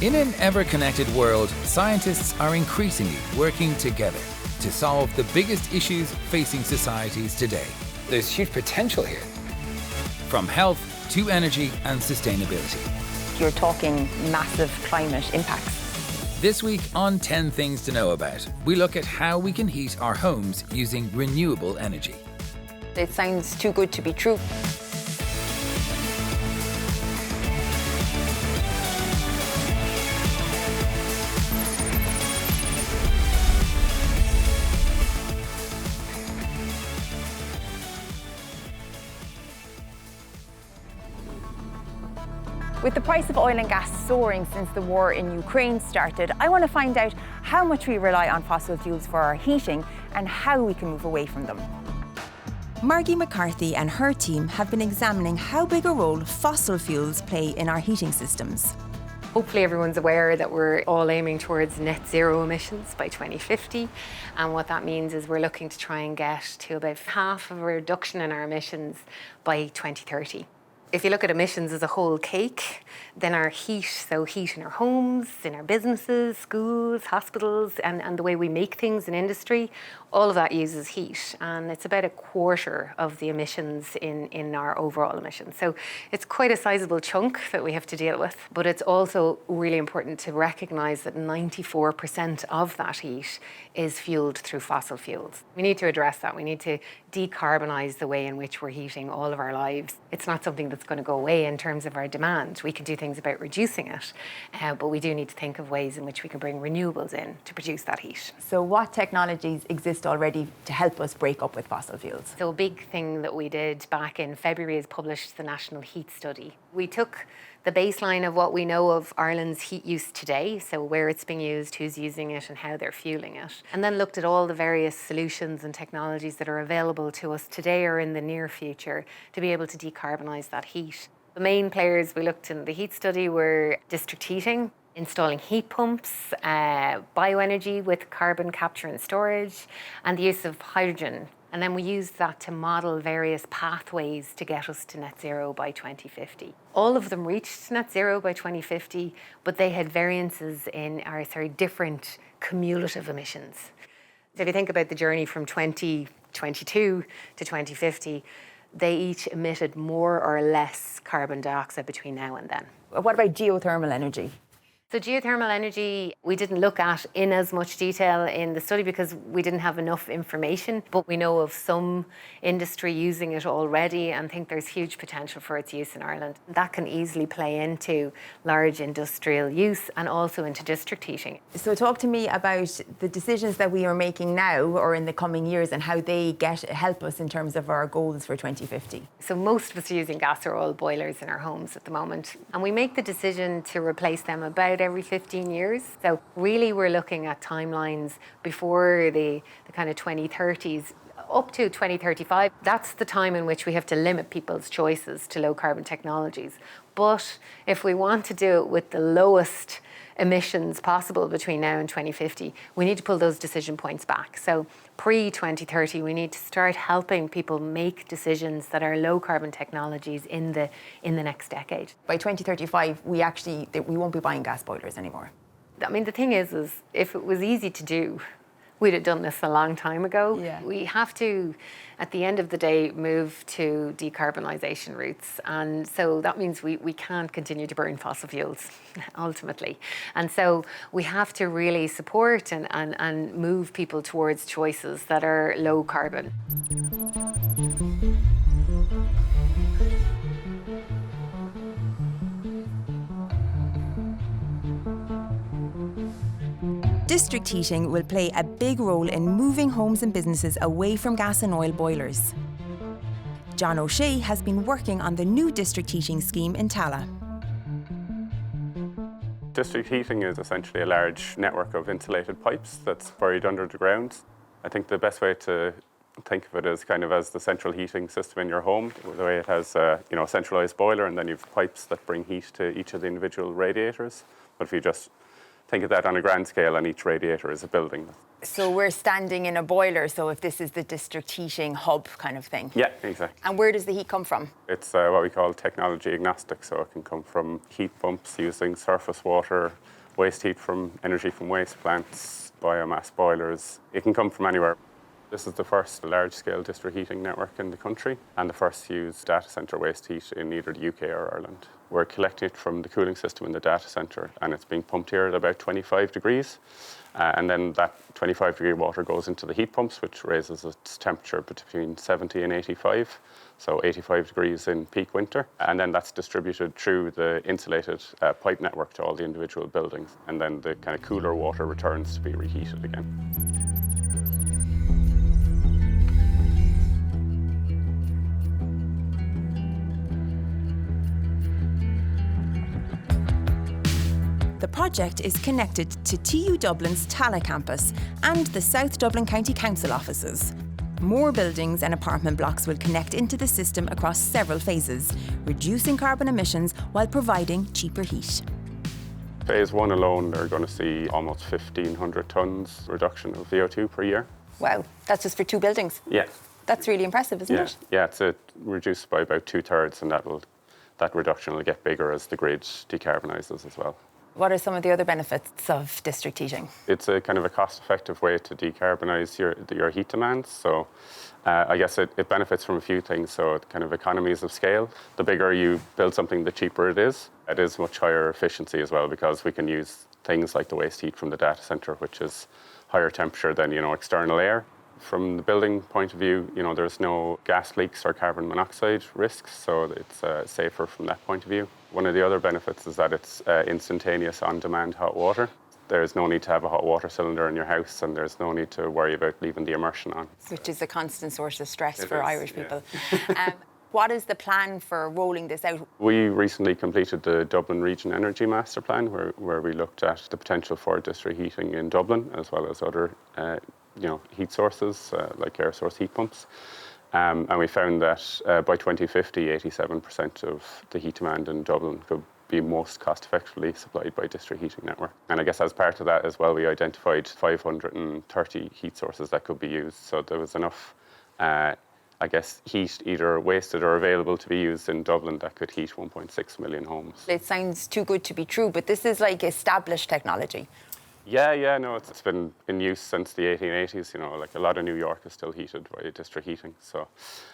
In an ever-connected world, scientists are increasingly working together to solve the biggest issues facing societies today. There's huge potential here, from health to energy and sustainability. You're talking massive climate impacts. This week on 10 Things to Know About, we look at how we can heat our homes using renewable energy. It sounds too good to be true. With the price of oil and gas soaring since the war in Ukraine started, I want to find out how much we rely on fossil fuels for our heating and how we can move away from them. Margie McCarthy and her team have been examining how big a role fossil fuels play in our heating systems. Hopefully everyone's aware that we're all aiming towards net zero emissions by 2050. And what that means is we're looking to try and get to about half of a reduction in our emissions by 2030. If you look at emissions as a whole cake, then our heat, so heat in our homes, in our businesses, schools, hospitals, and the way we make things in industry, all of that uses heat. And it's about a quarter of the emissions in our overall emissions. So it's quite a sizable chunk that we have to deal with. But it's also really important to recognise that 94% of that heat is fuelled through fossil fuels. We need to address that. We need to decarbonise the way in which we're heating all of our lives. It's not something that's going to go away in terms of our demand. We can do things about reducing it, but we do need to think of ways in which we can bring renewables in to produce that heat. So what technologies exist already to help us break up with fossil fuels? So a big thing that we did back in February is published the National Heat Study. We took the baseline of what we know of Ireland's heat use today, so where it's being used, who's using it and how they're fuelling it, and then looked at all the various solutions and technologies that are available to us today or in the near future to be able to decarbonise that heat. The main players we looked in the heat study were district heating, installing heat pumps, bioenergy with carbon capture and storage, and the use of hydrogen. And then we used that to model various pathways to get us to net zero by 2050. All of them reached net zero by 2050, but they had variances in different cumulative emissions. So if you think about the journey from 2022 to 2050, they each emitted more or less carbon dioxide between now and then. What about geothermal energy? So geothermal energy, we didn't look at in as much detail in the study because we didn't have enough information, but we know of some industry using it already and think there's huge potential for its use in Ireland. That can easily play into large industrial use and also into district heating. So talk to me about the decisions that we are making now or in the coming years and how they help us in terms of our goals for 2050. So most of us are using gas or oil boilers in our homes at the moment, and we make the decision to replace them about every 15 years. So really we're looking at timelines before the kind of 2030s up to 2035. That's the time in which we have to limit people's choices to low carbon technologies. But if we want to do it with the lowest emissions possible between now and 2050, we need to pull those decision points back. So pre-2030, we need to start helping people make decisions that are low carbon technologies in the next decade. By 2035, we won't be buying gas boilers anymore. I mean, the thing is if it was easy to do, we'd have done this a long time ago. Yeah. We have to, at the end of the day, move to decarbonisation routes. And so that means we can't continue to burn fossil fuels, ultimately. And so we have to really support and move people towards choices that are low carbon. District heating will play a big role in moving homes and businesses away from gas and oil boilers. John O'Shea has been working on the new district heating scheme in Tala. District heating is essentially a large network of insulated pipes that's buried under the ground. I think the best way to think of it is kind of as the central heating system in your home, the way it has a centralised boiler and then you have pipes that bring heat to each of the individual radiators. But if you just think of that on a grand scale, and each radiator is a building. So we're standing in a boiler, so if this is the district heating hub kind of thing. Yeah, exactly. And where does the heat come from? It's what we call technology agnostic, so it can come from heat pumps using surface water, waste heat from energy from waste plants, biomass boilers. It can come from anywhere. This is the first large-scale district heating network in the country and the first to use data centre waste heat in either the UK or Ireland. We're collecting it from the cooling system in the data centre, and it's being pumped here at about 25 degrees. And then that 25-degree water goes into the heat pumps, which raises its temperature between 70 and 85, so 85 degrees in peak winter. And then that's distributed through the insulated pipe network to all the individual buildings. And then the kind of cooler water returns to be reheated again. The project is connected to TU Dublin's Tala campus and the South Dublin County Council offices. More buildings and apartment blocks will connect into the system across several phases, reducing carbon emissions while providing cheaper heat. Phase 1 alone, they're going to see almost 1,500 tonnes reduction of CO2 per year. Wow, that's just for 2 buildings. Yeah. That's really impressive, isn't it? Yeah, it's reduced by about 2/3, and that reduction will get bigger as the grid decarbonises as well. What are some of the other benefits of district heating? It's a kind of a cost-effective way to decarbonise your heat demands. So I guess it benefits from a few things. So kind of economies of scale. The bigger you build something, the cheaper it is. It is much higher efficiency as well, because we can use things like the waste heat from the data centre, which is higher temperature than external air. From the building point of view, there's no gas leaks or carbon monoxide risks, so it's safer from that point of view. One of the other benefits is that it's instantaneous on-demand hot water. There's no need to have a hot water cylinder in your house, and there's no need to worry about leaving the immersion on. Which is a constant source of stress for Irish people. Yeah. What is the plan for rolling this out? We recently completed the Dublin Region Energy Master Plan, where we looked at the potential for district heating in Dublin, as well as other heat sources like air source heat pumps. And we found that by 2050, 87% of the heat demand in Dublin could be most cost-effectively supplied by district heating network. And I guess as part of that as well, we identified 530 heat sources that could be used. So there was enough, heat either wasted or available to be used in Dublin that could heat 1.6 million homes. It sounds too good to be true, but this is like established technology. Yeah, no, it's been in use since the 1880s. Like a lot of New York is still heated by district heating. So,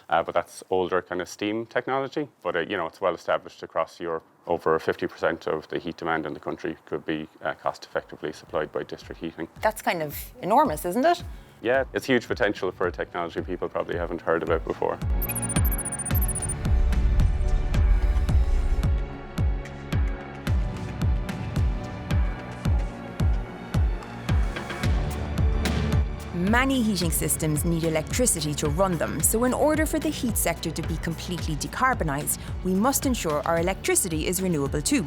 but that's older kind of steam technology. But it's well established across Europe. Over 50% of the heat demand in the country could be cost effectively supplied by district heating. That's kind of enormous, isn't it? Yeah, it's huge potential for a technology people probably haven't heard about before. Many heating systems need electricity to run them, so in order for the heat sector to be completely decarbonised, we must ensure our electricity is renewable too.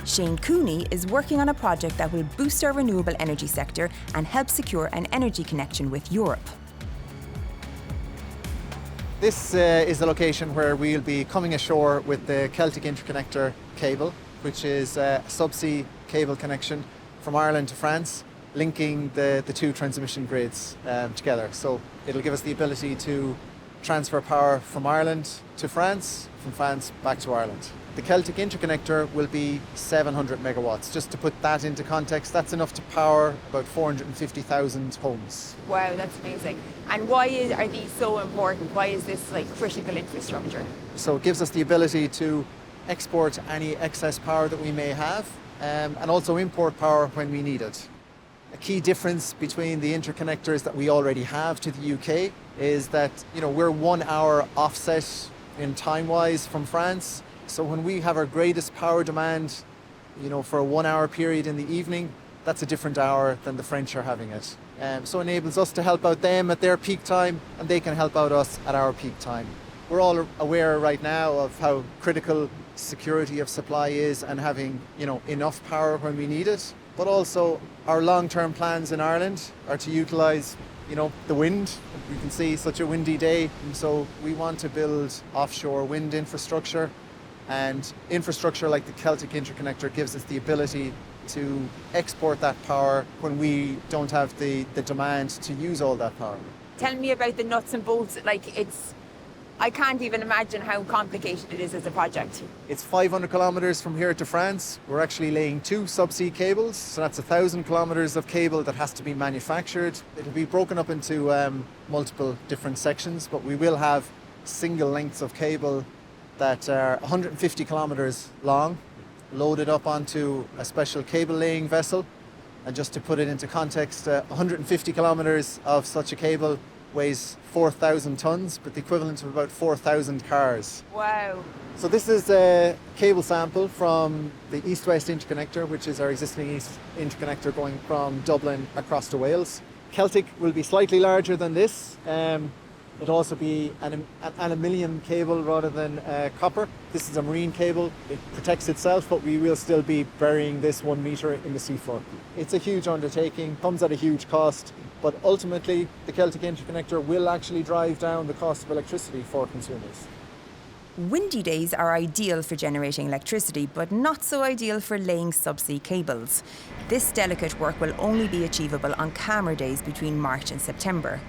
Shane Cooney is working on a project that will boost our renewable energy sector and help secure an energy connection with Europe. This is the location where we'll be coming ashore with the Celtic Interconnector cable, which is a subsea cable connection from Ireland to France, linking the 2 transmission grids together. So it'll give us the ability to transfer power from Ireland to France, from France back to Ireland. The Celtic Interconnector will be 700 megawatts. Just to put that into context, that's enough to power about 450,000 homes. Wow, that's amazing. And why are these so important? Why is this like critical infrastructure? So it gives us the ability to export any excess power that we may have, and also import power when we need it. A key difference between the interconnectors that we already have to the UK is that we're 1 hour offset in time-wise from France. So when we have our greatest power demand, for a 1 hour period in the evening, that's a different hour than the French are having it. So it enables us to help out them at their peak time, and they can help out us at our peak time. We're all aware right now of how critical security of supply is and having enough power when we need it. But also our long-term plans in Ireland are to utilise, the wind. You can see such a windy day, and so we want to build offshore wind infrastructure And infrastructure like the Celtic Interconnector gives us the ability to export that power when we don't have the demand to use all that power. Tell me about the nuts and bolts. I can't even imagine how complicated it is as a project. It's 500 kilometers from here to France. We're actually laying 2 subsea cables, so that's 1,000 kilometers of cable that has to be manufactured. It'll be broken up into multiple different sections, but we will have single lengths of cable that are 150 kilometers long, loaded up onto a special cable laying vessel. And just to put it into context, 150 kilometers of such a cable weighs 4,000 tons, but the equivalent of about 4,000 cars. Wow. So this is a cable sample from the East-West Interconnector, which is our existing East Interconnector going from Dublin across to Wales. Celtic will be slightly larger than this. It'll also be an aluminium cable rather than copper. This is a marine cable. It protects itself, but we will still be burying this 1 meter in the seafloor. It's a huge undertaking, comes at a huge cost, but ultimately the Celtic Interconnector will actually drive down the cost of electricity for consumers. Windy days are ideal for generating electricity, but not so ideal for laying subsea cables. This delicate work will only be achievable on calmer days between March and September.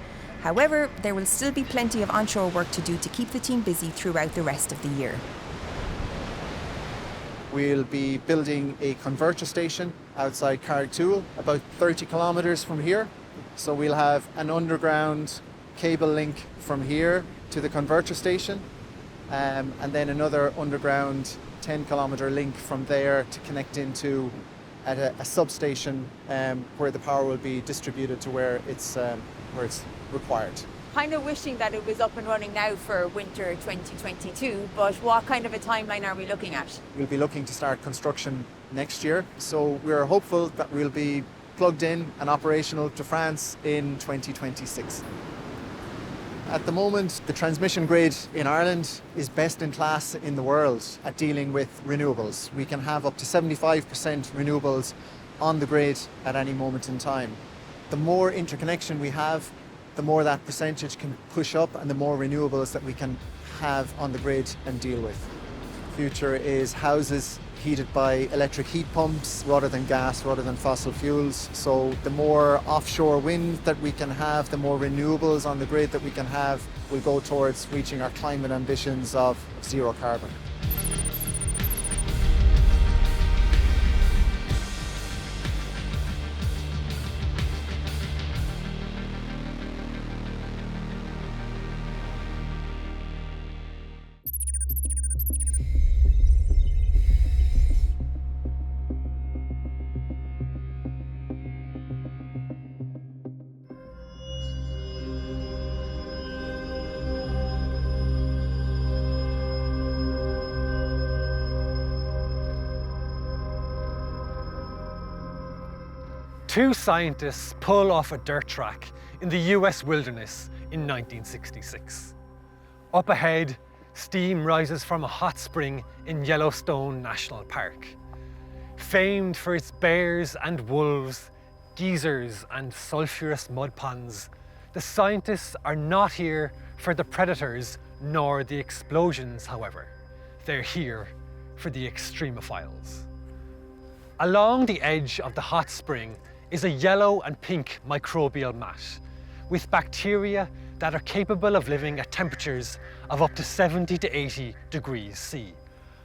However, there will still be plenty of onshore work to do to keep the team busy throughout the rest of the year. We'll be building a converter station outside Carrigtwohill, about 30 kilometres from here. So we'll have an underground cable link from here to the converter station, and then another underground 10-kilometre link from there to connect into at a substation where the power will be distributed to where it's required. Kind of wishing that it was up and running now for winter 2022, but what kind of a timeline are we looking at? We'll be looking to start construction next year, so we're hopeful that we'll be plugged in and operational to France in 2026. At the moment, the transmission grid in Ireland is best in class in the world at dealing with renewables. We can have up to 75% renewables on the grid at any moment in time. The more interconnection we have, the more that percentage can push up and the more renewables that we can have on the grid and deal with. The future is houses heated by electric heat pumps rather than gas, rather than fossil fuels. So the more offshore wind that we can have, the more renewables on the grid that we can have, will go towards reaching our climate ambitions of zero carbon. Two scientists pull off a dirt track in the US wilderness in 1966. Up ahead, steam rises from a hot spring in Yellowstone National Park. Famed for its bears and wolves, geysers and sulphurous mud ponds, the scientists are not here for the predators nor the explosions, however. They're here for the extremophiles. Along the edge of the hot spring is a yellow and pink microbial mat with bacteria that are capable of living at temperatures of up to 70 to 80 degrees C,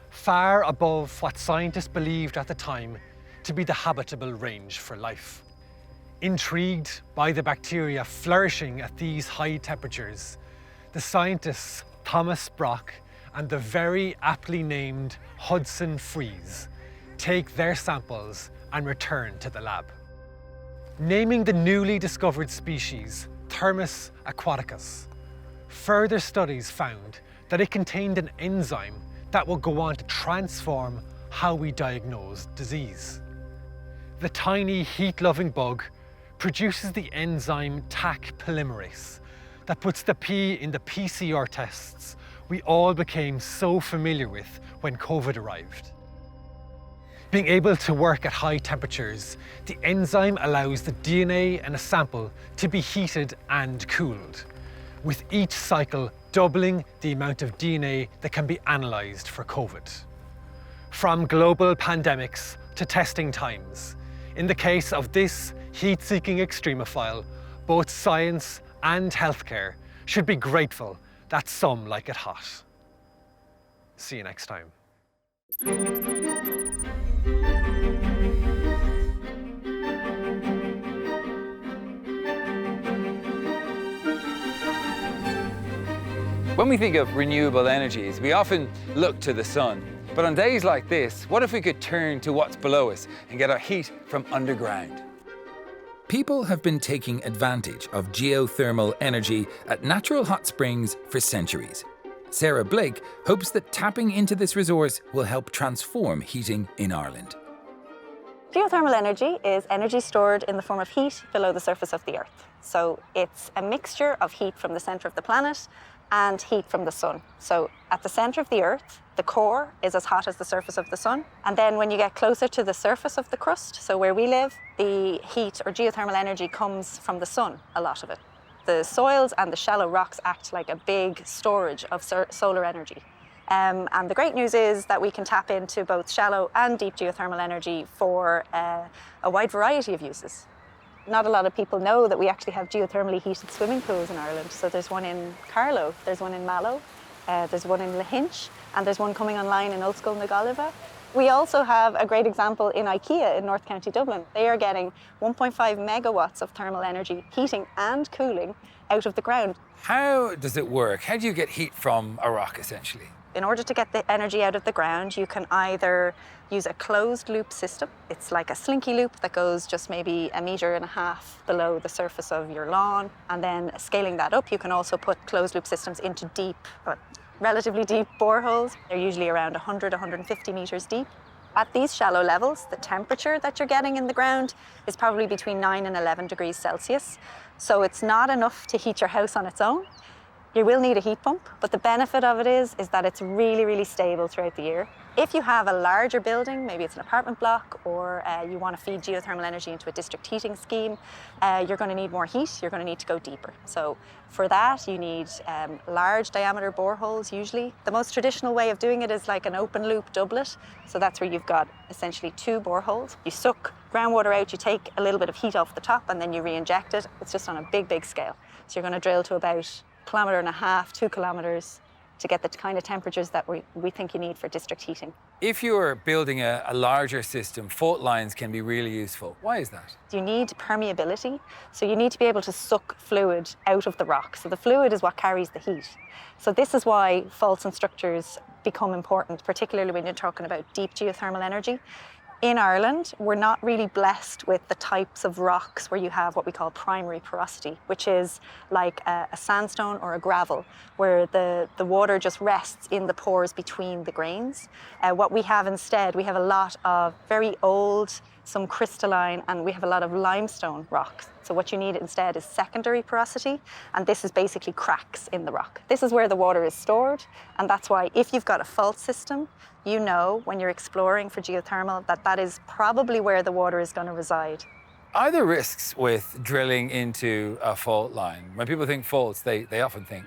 far above what scientists believed at the time to be the habitable range for life. Intrigued by the bacteria flourishing at these high temperatures, the scientists Thomas Brock and the very aptly named Hudson Freeze take their samples and return to the lab. Naming the newly discovered species Thermus aquaticus, further studies found that it contained an enzyme that will go on to transform how we diagnose disease. The tiny heat-loving bug produces the enzyme Taq polymerase that puts the P in the PCR tests we all became so familiar with when COVID arrived. Being able to work at high temperatures, the enzyme allows the DNA in a sample to be heated and cooled, with each cycle doubling the amount of DNA that can be analysed for COVID. From global pandemics to testing times, in the case of this heat-seeking extremophile, both science and healthcare should be grateful that some like it hot. See you next time. When we think of renewable energies, we often look to the sun. But on days like this, what if we could turn to what's below us and get our heat from underground? People have been taking advantage of geothermal energy at natural hot springs for centuries. Sarah Blake hopes that tapping into this resource will help transform heating in Ireland. Geothermal energy is energy stored in the form of heat below the surface of the Earth. So it's a mixture of heat from the centre of the planet and heat from the sun. So at the centre of the Earth, the core is as hot as the surface of the sun. And then when you get closer to the surface of the crust, so where we live, the heat or geothermal energy comes from the sun, a lot of it. The soils and the shallow rocks act like a big storage of solar energy. And the great news is that we can tap into both shallow and deep geothermal energy for a wide variety of uses. Not a lot of people know that we actually have geothermally heated swimming pools in Ireland. So there's one in Carlow, there's one in Mallow, there's one in Lahinch, and there's one coming online in Ulscoil na Gaillimhe. We also have a great example in IKEA in North County Dublin. They are getting 1.5 megawatts of thermal energy, heating and cooling, out of the ground. How does it work? How do you get heat from a rock, essentially? In order to get the energy out of the ground, you can either use a closed loop system. It's like a slinky loop that goes just maybe 1.5 meters below the surface of your lawn. And then scaling that up, you can also put closed loop systems into deep, relatively deep boreholes. They're usually around 100, 150 meters deep. At these shallow levels, the temperature that you're getting in the ground is probably between 9 and 11 degrees Celsius. So it's not enough to heat your house on its own. You will need a heat pump, but the benefit of it is that it's really, really stable throughout the year. If you have a larger building, maybe it's an apartment block, or you want to feed geothermal energy into a district heating scheme, you're going to need more heat, you're going to need to go deeper. So for that, you need large diameter boreholes usually. The most traditional way of doing it is like an open loop doublet. So that's where you've got essentially 2 boreholes. You suck groundwater out, you take a little bit of heat off the top, and then you re-inject it. It's just on a big, big scale. So you're going to drill to about 1.5 kilometres, 2 kilometres to get the kind of temperatures that we think you need for district heating. If you're building a larger system, fault lines can be really useful. Why is that? You need permeability, so you need to be able to suck fluid out of the rock. So the fluid is what carries the heat. So this is why faults and structures become important, particularly when you're talking about deep geothermal energy. In Ireland, we're not really blessed with the types of rocks where you have what we call primary porosity, which is like a sandstone or a gravel, where the water just rests in the pores between the grains. What we have instead, we have a lot of very old, some crystalline, and we have a lot of limestone rocks. So what you need instead is secondary porosity, and this is basically cracks in the rock. This is where the water is stored, and that's why if you've got a fault system, you know when you're exploring for geothermal that is probably where the water is going to reside. Are there risks with drilling into a fault line? When people think faults, they often think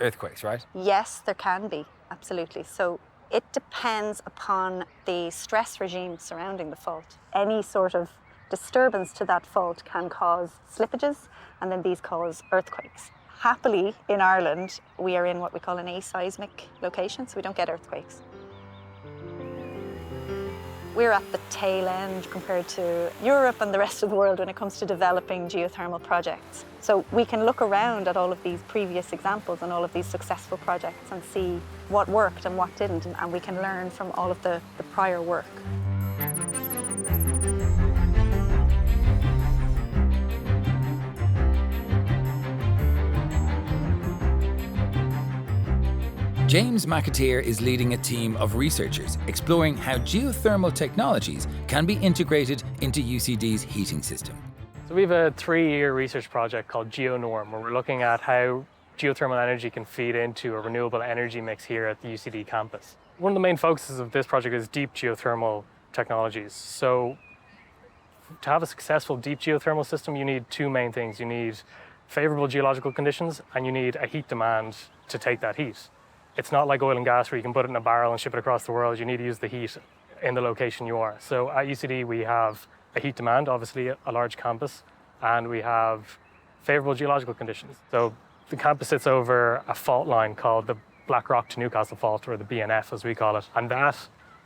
earthquakes, right? Yes, there can be, absolutely. So it depends upon the stress regime surrounding the fault. Any sort of disturbance to that fault can cause slippages, and then these cause earthquakes. Happily, in Ireland, we are in what we call an aseismic location, so we don't get earthquakes. We're at the tail end compared to Europe and the rest of the world when it comes to developing geothermal projects. So we can look around at all of these previous examples and all of these successful projects and see what worked and what didn't, and we can learn from all of the prior work. James McAteer is leading a team of researchers exploring how geothermal technologies can be integrated into UCD's heating system. So we have a 3-year research project called GeoNorm, where we're looking at how geothermal energy can feed into a renewable energy mix here at the UCD campus. One of the main focuses of this project is deep geothermal technologies. So to have a successful deep geothermal system, you need 2 main things. You need favourable geological conditions and you need a heat demand to take that heat. It's not like oil and gas where you can put it in a barrel and ship it across the world. You need to use the heat in the location you are. So at UCD we have a heat demand, obviously a large campus, and we have favourable geological conditions. So the campus sits over a fault line called the Blackrock to Newcastle Fault, or the BNF as we call it, and that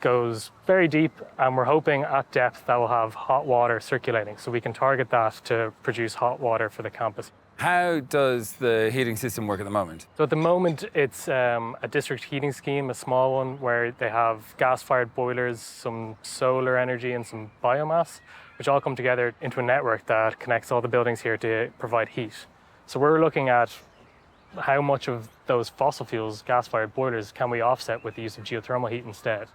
goes very deep, and we're hoping at depth that will have hot water circulating, so we can target that to produce hot water for the campus. How does the heating system work at the moment? So at the moment it's a district heating scheme, a small one, where they have gas-fired boilers, some solar energy and some biomass, which all come together into a network that connects all the buildings here to provide heat. So we're looking at how much of those fossil fuels, gas-fired boilers, can we offset with the use of geothermal heat instead?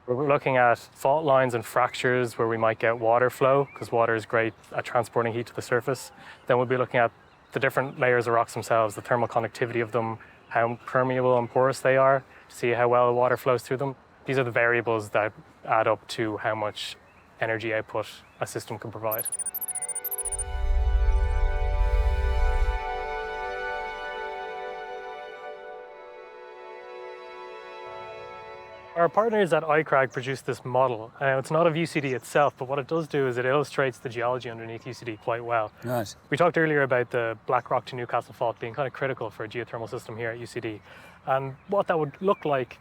We're looking at fault lines and fractures where we might get water flow, because water is great at transporting heat to the surface. Then we'll be looking at the different layers of rocks themselves, the thermal conductivity of them, how permeable and porous they are, to see how well the water flows through them. These are the variables that add up to how much energy output a system can provide. Our partners at iCrag produced this model. It's not of UCD itself, but what it does do is it illustrates the geology underneath UCD quite well. Right. We talked earlier about the Blackrock to Newcastle Fault being kind of critical for a geothermal system here at UCD. And what that would look like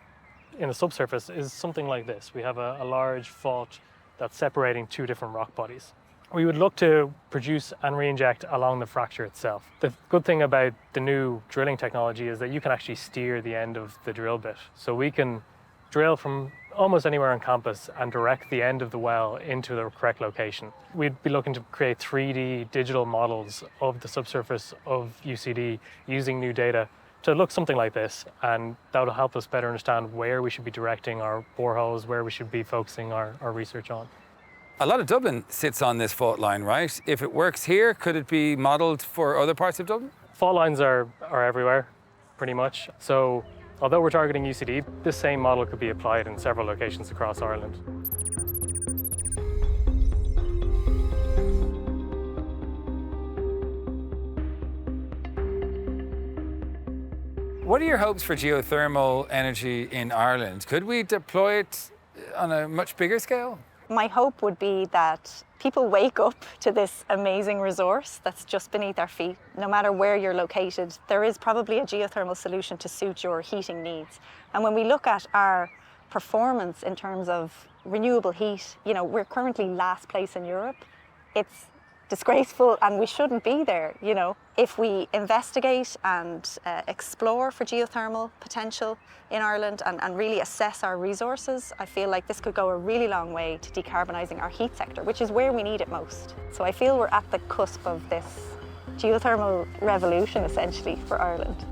in the subsurface is something like this. We have a large fault that's separating two different rock bodies. We would look to produce and re-inject along the fracture itself. The good thing about the new drilling technology is that you can actually steer the end of the drill bit. So we can drill from almost anywhere on campus and direct the end of the well into the correct location. We'd be looking to create 3D digital models of the subsurface of UCD using new data to look something like this, and that will help us better understand where we should be directing our boreholes, where we should be focusing our research on. A lot of Dublin sits on this fault line, right? If it works here, could it be modelled for other parts of Dublin? Fault lines are everywhere, pretty much. So although we're targeting UCD, this same model could be applied in several locations across Ireland. What are your hopes for geothermal energy in Ireland? Could we deploy it on a much bigger scale? My hope would be that people wake up to this amazing resource that's just beneath our feet. No matter where you're located, there is probably a geothermal solution to suit your heating needs. And when we look at our performance in terms of renewable heat, you know, we're currently last place in Europe. It's disgraceful and we shouldn't be there, you know. If we investigate and explore for geothermal potential in Ireland and really assess our resources, I feel like this could go a really long way to decarbonising our heat sector, which is where we need it most. So I feel we're at the cusp of this geothermal revolution, essentially, for Ireland.